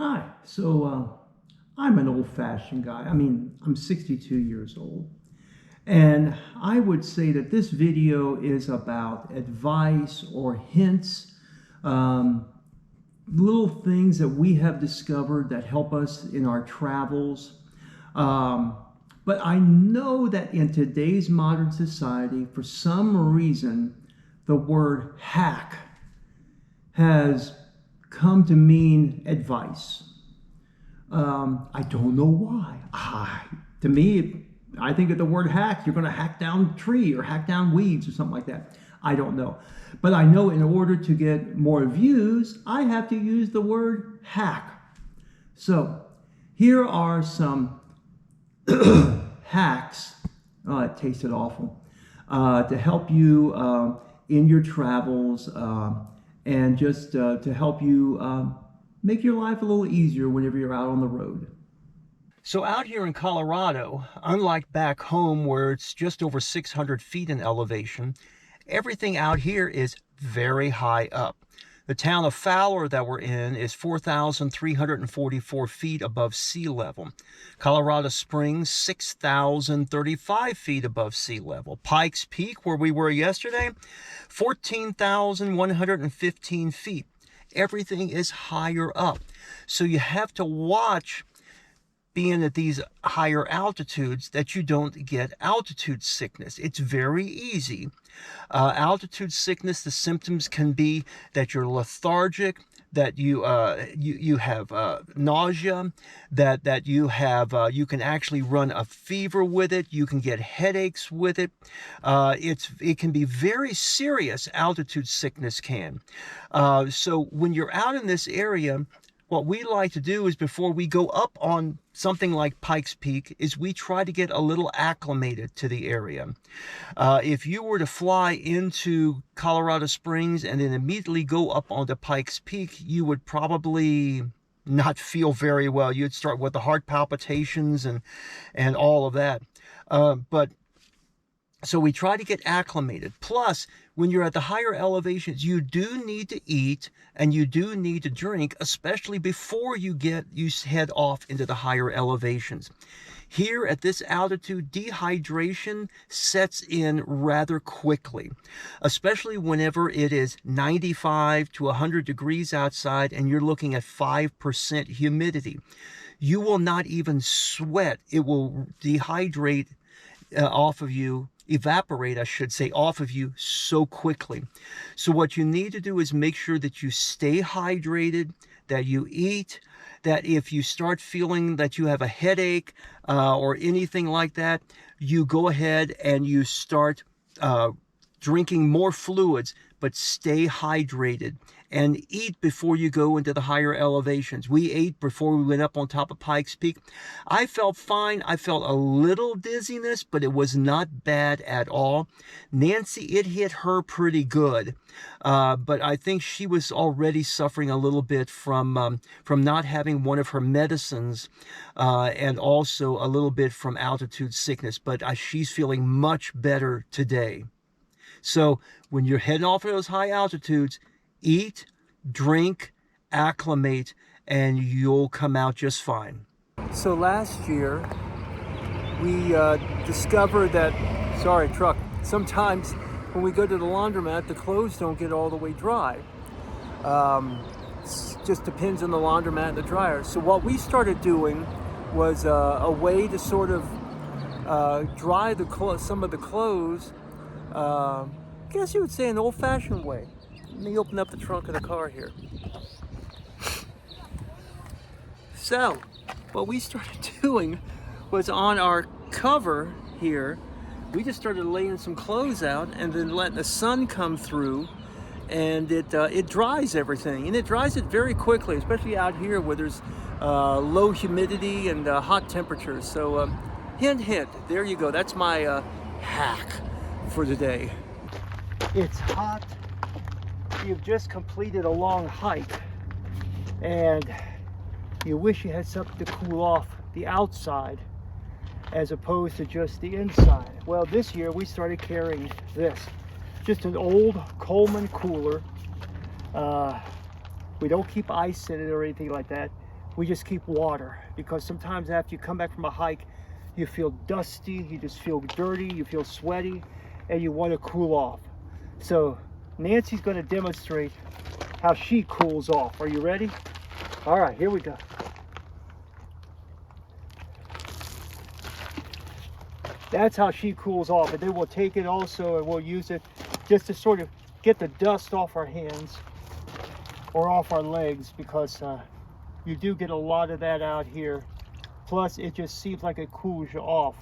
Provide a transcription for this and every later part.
Hi. I'm an old-fashioned guy. I'm 62 years old. And I would say that this video is about advice or hints, um, little things that we have discovered that help us in our travels. Um, but I know that in today's modern society, for some reason, the word hack has come to mean advice. I don't know why. To me, I think of the word hack, you're going to hack down a tree or hack down weeds or something like that. I don't know. But I know in order to get more views, I have to use the word hack. So here are some hacks. Oh, it tasted awful. To help you in your travels and just to help you make your life a little easier whenever you're out on the road. So out here in Colorado, unlike back home where it's just over 600 feet in elevation, everything out here is very high up. The town of Fowler that we're in is 4,344 feet above sea level. Colorado Springs, 6,035 feet above sea level. Pikes Peak, where we were yesterday, 14,115 feet. Everything is higher up. So you have to watch, being at these higher altitudes, that you don't get altitude sickness. It's very easy. Altitude sickness, the symptoms can be that you're lethargic, that you have nausea, that you have you can actually run a fever with it. You can get headaches with it. It can be very serious. Altitude sickness can. So when you're out in this area, what we like to do is, before we go up on something like Pikes Peak, is we try to get a little acclimated to the area. If you were to fly into Colorado Springs and then immediately go up onto Pikes Peak, you would probably not feel very well. You'd start with the heart palpitations and all of that. So we try to get acclimated. Plus, when you're at the higher elevations, you do need to eat and you do need to drink, especially before you head off into the higher elevations. Here at this altitude, dehydration sets in rather quickly, especially whenever it is 95 to 100 degrees outside and you're looking at 5% humidity. You will not even sweat. It will dehydrate evaporate, I should say, off of you so quickly. So what you need to do is make sure that you stay hydrated, that you eat, that if you start feeling that you have a headache or anything like that, you go ahead and you start drinking more fluids, but stay hydrated and eat before you go into the higher elevations. We ate before we went up on top of Pikes Peak. I felt fine. I felt a little dizziness, but it was not bad at all. Nancy, it hit her pretty good, but I think she was already suffering a little bit from not having one of her medicines and also a little bit from altitude sickness, but she's feeling much better today. So when you're heading off of those high altitudes, eat, drink, acclimate, and you'll come out just fine. So last year, we discovered that, sorry, truck, sometimes when we go to the laundromat, the clothes don't get all the way dry. It just depends on the laundromat and the dryer. So what we started doing was a way to sort of dry some of the clothes. I guess you would say an old-fashioned way. Let me open up the trunk of the car here. So, what we started doing was, on our cover here, we just started laying some clothes out and then letting the sun come through, and it dries everything, and it dries it very quickly, especially out here where there's low humidity and hot temperatures. So, hint, there you go. That's my hack for today. It's hot. You've just completed a long hike and you wish you had something to cool off the outside as opposed to just the inside. Well, this year we started carrying this, just an old Coleman cooler. We don't keep ice in it or anything like that. we just keep water, because sometimes after you come back from a hike, you feel dusty, you just feel dirty, you feel sweaty, and you want to cool off. So Nancy's going to demonstrate how she cools off. Are you ready? All right, here we go. That's how she cools off, and then we'll take it also and we'll use it just to sort of get the dust off our hands or off our legs, because you do get a lot of that out here. Plus, it just seems like it cools you off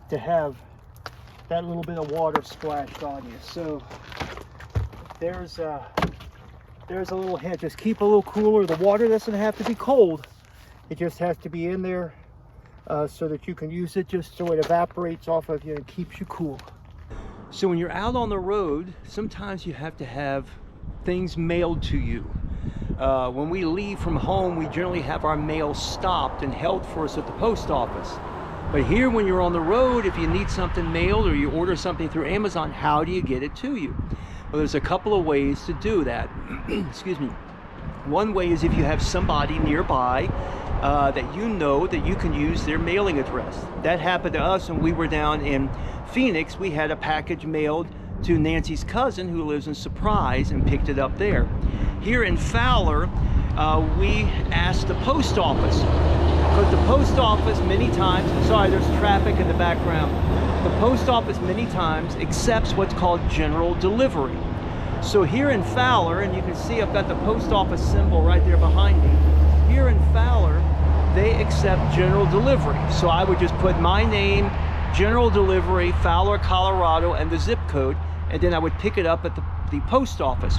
to have that little bit of water splashed on you. So there's a little hint. Just keep a little cooler. The water doesn't have to be cold. It just has to be in there so that you can use it, just so it evaporates off of you and keeps you cool. So when you're out on the road, sometimes you have to have things mailed to you. When we leave from home, we generally have our mail stopped and held for us at the post office. But here, when you're on the road, if you need something mailed or you order something through Amazon, how do you get it to you? Well, there's a couple of ways to do that. Excuse me. One way is if you have somebody nearby that you know that you can use their mailing address. That happened to us when we were down in Phoenix. We had a package mailed to Nancy's cousin who lives in Surprise and picked it up there. Here in Fowler, we asked the post office, because the post office many times, sorry, there's traffic in the background, the post office many times accepts what's called general delivery. So here in Fowler, and you can see I've got the post office symbol right there behind me, here in Fowler, they accept general delivery. So I would just put my name, general delivery, Fowler, Colorado, and the zip code, and then I would pick it up at the post office.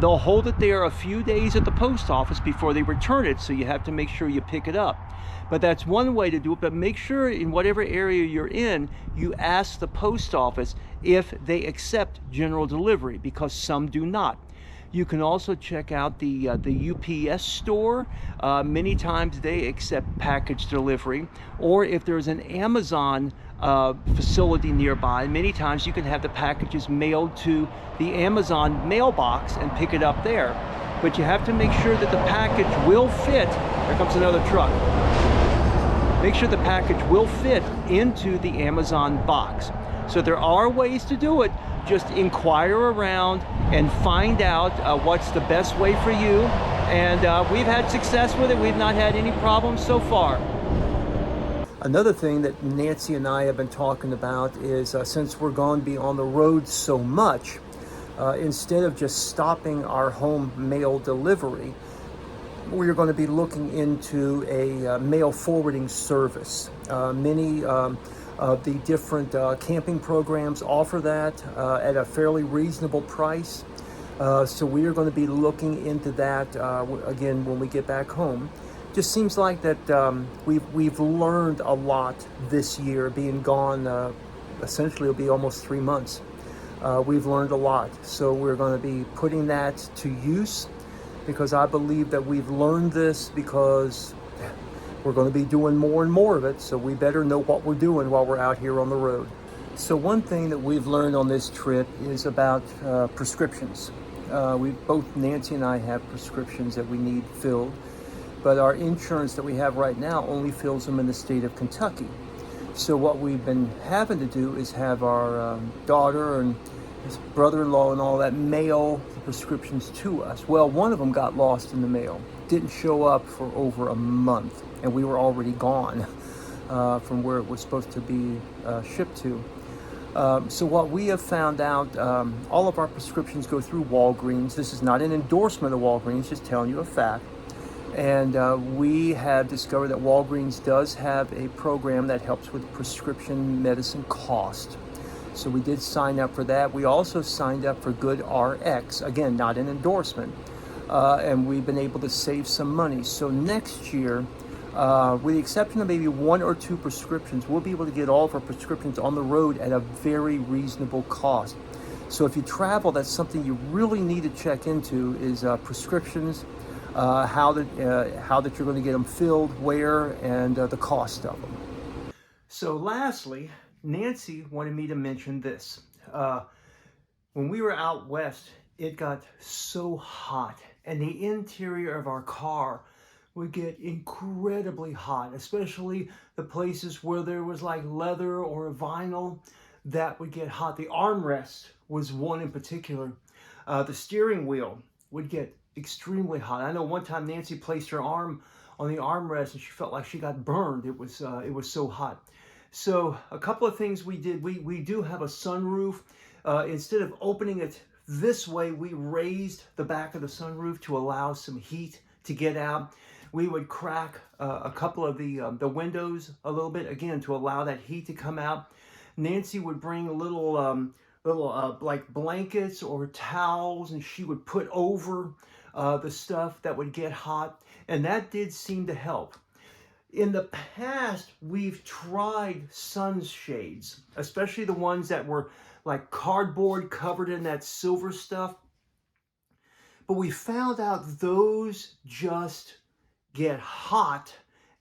They'll hold it there a few days at the post office before they return it, so you have to make sure you pick it up. But that's one way to do it. But make sure in whatever area you're in, you ask the post office if they accept general delivery, because some do not. You can also check out the UPS store. Many times they accept package delivery. Or if there's an Amazon facility nearby, many times you can have the packages mailed to the Amazon mailbox and pick it up there. But you have to make sure that the package will fit. Here comes another truck. Make sure the package will fit into the Amazon box. So there are ways to do it. Just inquire around and find out what's the best way for you. And we've had success with it. We've not had any problems so far. Another thing that Nancy and I have been talking about is since we're going to be on the road so much, instead of just stopping our home mail delivery, we're going to be looking into a mail forwarding service. Many of the different camping programs offer that at a fairly reasonable price. So we are going to be looking into that again when we get back home. Just seems like that we've learned a lot this year, being gone. Essentially, it'll be almost 3 months. We've learned a lot, so we're going to be putting that to use, because I believe that we've learned this because we're going to be doing more and more of it, so we better know what we're doing while we're out here on the road. So one thing that we've learned on this trip is about prescriptions. Both Nancy and I have prescriptions that we need filled, but our insurance that we have right now only fills them in the state of Kentucky. So what we've been having to do is have our daughter and his brother-in-law and all that mail the prescriptions to us. Well, one of them got lost in the mail. Didn't show up for over a month, and we were already gone from where it was supposed to be shipped to. So what we have found out, all of our prescriptions go through Walgreens. This is not an endorsement of Walgreens, just telling you a fact. And we have discovered that Walgreens does have a program that helps with prescription medicine cost. So we did sign up for that. We also signed up for Good RX, again, not an endorsement. And we've been able to save some money. So next year, with the exception of maybe 1 or 2 prescriptions, we'll be able to get all of our prescriptions on the road at a very reasonable cost. So if you travel, that's something you really need to check into, is prescriptions, how that you're going to get them filled, where, and the cost of them. So lastly, Nancy wanted me to mention this. When we were out west, it got so hot and the interior of our car would get incredibly hot, especially the places where there was like leather or vinyl that would get hot. The armrest was one in particular. The steering wheel would get extremely hot. I know one time Nancy placed her arm on the armrest and she felt like she got burned. It was so hot. So a couple of things we did. We do have a sunroof. Instead of opening it this way, we raised the back of the sunroof to allow some heat to get out. We would crack a couple of the windows a little bit, again, to allow that heat to come out. Nancy would bring little like blankets or towels, and she would put over the stuff that would get hot, and that did seem to help. In the past, we've tried sunshades, especially the ones that were like cardboard covered in that silver stuff. But we found out those just get hot,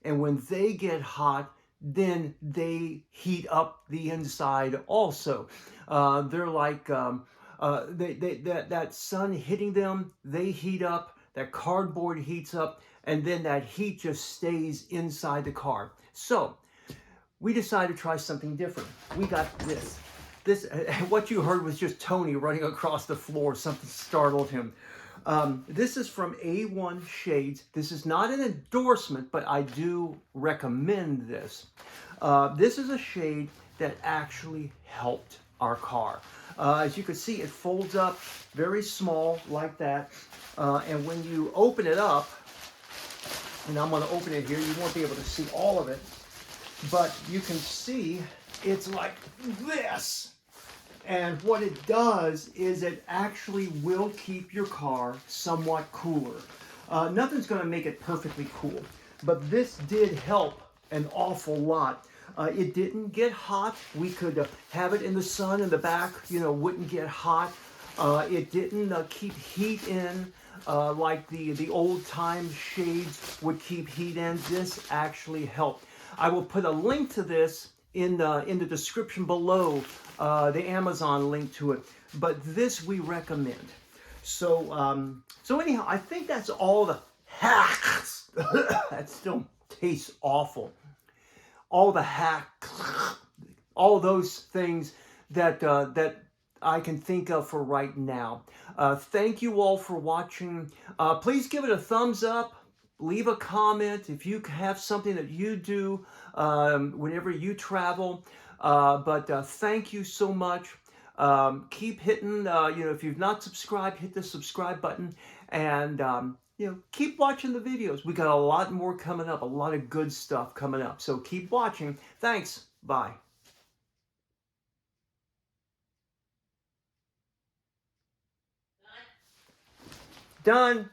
and when they get hot, then they heat up the inside also. They're like that sun hitting them, they heat up, that cardboard heats up, and then that heat just stays inside the car. So we decided to try something different. We got this. What you heard was just Tony running across the floor. Something startled him. This is from A1 Shades. This is not an endorsement, but I do recommend this. This is a shade that actually helped our car. As you can see, it folds up very small like that. And when you open it up, and I'm going to open it here, you won't be able to see all of it, but you can see it's like this. And what it does is it actually will keep your car somewhat cooler. Nothing's going to make it perfectly cool, but this did help an awful lot. It didn't get hot. We could have it in the sun in the back, wouldn't get hot. It didn't keep heat in like the old time shades would keep heat in. This actually helped. I will put a link to this in the description below, the Amazon link to it. But this we recommend. So anyhow, I think that's all the hacks. That still tastes awful. All the hacks, all those things that I can think of for right now. Thank you all for watching. Please give it a thumbs up. Leave a comment if you have something that you do whenever you travel. But thank you so much. Keep hitting, if you've not subscribed, hit the subscribe button. And, keep watching the videos. We got a lot more coming up, a lot of good stuff coming up. So keep watching. Thanks. Bye. Done.